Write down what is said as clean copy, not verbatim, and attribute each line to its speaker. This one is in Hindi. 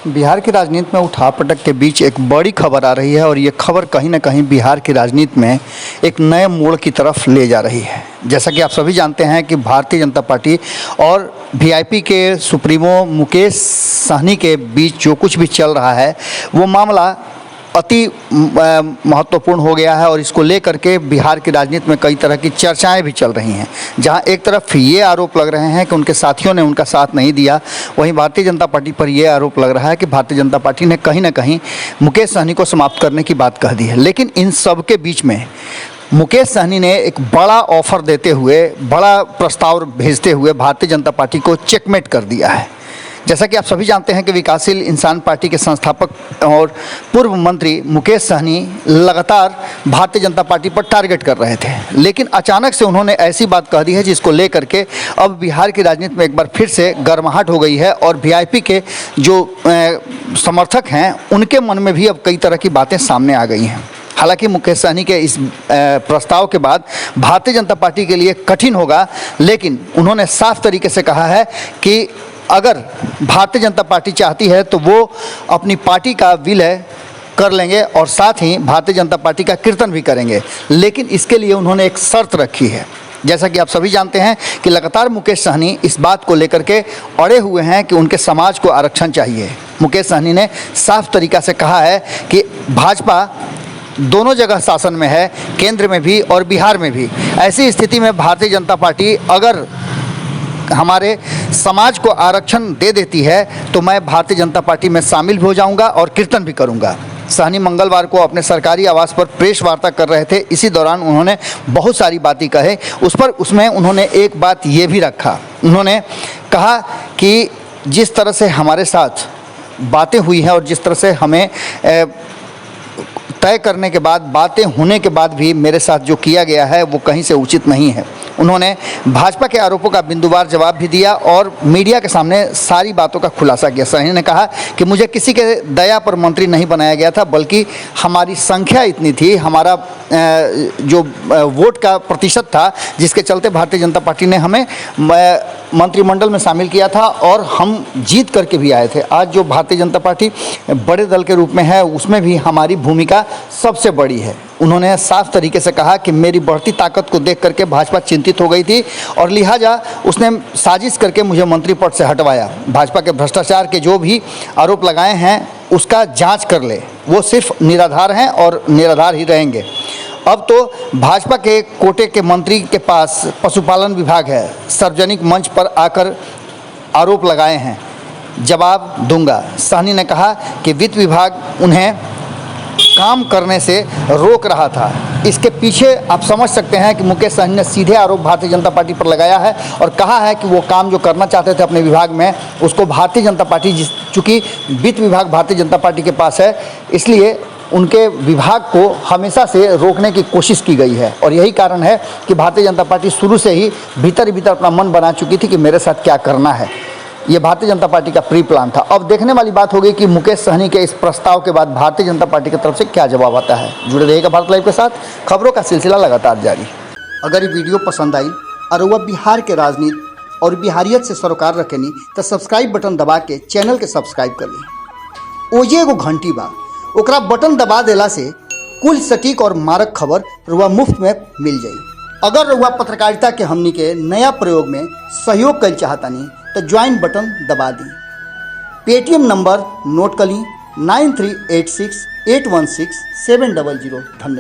Speaker 1: बिहार की राजनीति में उठापटक के बीच एक बड़ी खबर आ रही है और ये खबर कहीं ना कहीं बिहार की राजनीति में एक नए मोड़ की तरफ ले जा रही है। जैसा कि आप सभी जानते हैं कि भारतीय जनता पार्टी और वीआईपी के सुप्रीमो मुकेश सहनी के बीच जो कुछ भी चल रहा है वो मामला अति महत्वपूर्ण हो गया है और इसको लेकर के बिहार की राजनीति में कई तरह की चर्चाएं भी चल रही हैं। जहां एक तरफ ये आरोप लग रहे हैं कि उनके साथियों ने उनका साथ नहीं दिया, वहीं भारतीय जनता पार्टी पर यह आरोप लग रहा है कि भारतीय जनता पार्टी ने कहीं ना कहीं मुकेश सहनी को समाप्त करने की बात कह दी है। लेकिन इन सब के बीच में मुकेश सहनी ने एक बड़ा ऑफर देते हुए, बड़ा प्रस्ताव भेजते हुए भारतीय जनता पार्टी को चेकमेट कर दिया है। जैसा कि आप सभी जानते हैं कि विकासशील इंसान पार्टी के संस्थापक और पूर्व मंत्री मुकेश सहनी लगातार भारतीय जनता पार्टी पर टारगेट कर रहे थे, लेकिन अचानक से उन्होंने ऐसी बात कह दी है जिसको लेकर के अब बिहार की राजनीति में एक बार फिर से गर्माहट हो गई है और वीआईपी के जो समर्थक हैं उनके मन में भी अब कई तरह की बातें सामने आ गई हैं। हालांकि मुकेश सहनी के इस प्रस्ताव के बाद भारतीय जनता पार्टी के लिए कठिन होगा, लेकिन उन्होंने साफ तरीके से कहा है कि अगर भारतीय जनता पार्टी चाहती है तो वो अपनी पार्टी का विलय कर लेंगे और साथ ही भारतीय जनता पार्टी का कीर्तन भी करेंगे, लेकिन इसके लिए उन्होंने एक शर्त रखी है। जैसा कि आप सभी जानते हैं कि लगातार मुकेश सहनी इस बात को लेकर के अड़े हुए हैं कि उनके समाज को आरक्षण चाहिए। मुकेश सहनी ने साफ तरीक़ा से कहा है कि भाजपा दोनों जगह शासन में है, केंद्र में भी और बिहार में भी। ऐसी स्थिति में भारतीय जनता पार्टी अगर हमारे समाज को आरक्षण दे देती है तो मैं भारतीय जनता पार्टी में शामिल हो जाऊंगा और कीर्तन भी करूंगा। सहनी मंगलवार को अपने सरकारी आवास पर प्रेस वार्ता कर रहे थे। इसी दौरान उन्होंने बहुत सारी बातें कहे, उसमें उन्होंने एक बात ये भी रखा। उन्होंने कहा कि जिस तरह से हमारे साथ बातें हुई हैं और जिस तरह से हमें तय करने के बाद, बातें होने के बाद भी मेरे साथ जो किया गया है वो कहीं से उचित नहीं है। उन्होंने भाजपा के आरोपों का बिंदुवार जवाब भी दिया और मीडिया के सामने सारी बातों का खुलासा किया। सहनी ने कहा कि मुझे किसी के दया पर मंत्री नहीं बनाया गया था, बल्कि हमारी संख्या इतनी थी, हमारा जो वोट का प्रतिशत था, जिसके चलते भारतीय जनता पार्टी ने हमें मंत्रिमंडल में शामिल किया था और हम जीत करके भी आए थे। आज जो भारतीय जनता पार्टी बड़े दल के रूप में है उसमें भी हमारी भूमिका सबसे बड़ी है। उन्होंने साफ तरीके से कहा कि मेरी बढ़ती ताकत को देख करके भाजपा चिंतित हो गई थी और लिहाजा उसने साजिश करके मुझे मंत्री पद से हटवाया। भाजपा के भ्रष्टाचार के जो भी आरोप लगाए हैं उसका जांच कर ले, वो सिर्फ निराधार हैं और निराधार ही रहेंगे। अब तो भाजपा के कोटे के मंत्री के पास पशुपालन विभाग है, सार्वजनिक मंच पर आकर आरोप लगाए हैं, जवाब दूंगा। सहनी ने कहा कि वित्त विभाग उन्हें काम करने से रोक रहा था। इसके पीछे आप समझ सकते हैं कि मुकेश सहनी ने सीधे आरोप भारतीय जनता पार्टी पर लगाया है और कहा है कि वो काम जो करना चाहते थे अपने विभाग में उसको भारतीय जनता पार्टी, चूँकि वित्त विभाग भारतीय जनता पार्टी के पास है, इसलिए उनके विभाग को हमेशा से रोकने की कोशिश की गई है। और यही कारण है कि भारतीय जनता पार्टी शुरू से ही भीतर भीतर अपना मन बना चुकी थी कि मेरे साथ क्या करना है। ये भारतीय जनता पार्टी का प्री प्लान था। अब देखने वाली बात होगी कि मुकेश सहनी के इस प्रस्ताव के बाद भारतीय जनता पार्टी की तरफ से क्या जवाब आता है। जुड़े रहिएगा भारत लाइव के साथ, खबरों का सिलसिला लगातार जारी। अगर ये वीडियो पसंद आई और वह बिहार के राजनीति और बिहारियत से सरोकार रखेनी तो सब्सक्राइब बटन दबा के चैनल के सब्सक्राइब कर ली। ओजे एगो घंटी बा, ओकरा बटन दबा देला से कुल सटीक और मारक खबर रुआ मुफ्त में मिल जाई। अगर रुआ पत्रकारिता के हमनी के नया प्रयोग में सहयोग कर चाहतानी तो ज्वाइन बटन दबा दी। पेटीएम नंबर नोट कर ली 9386816700। धन्यवाद।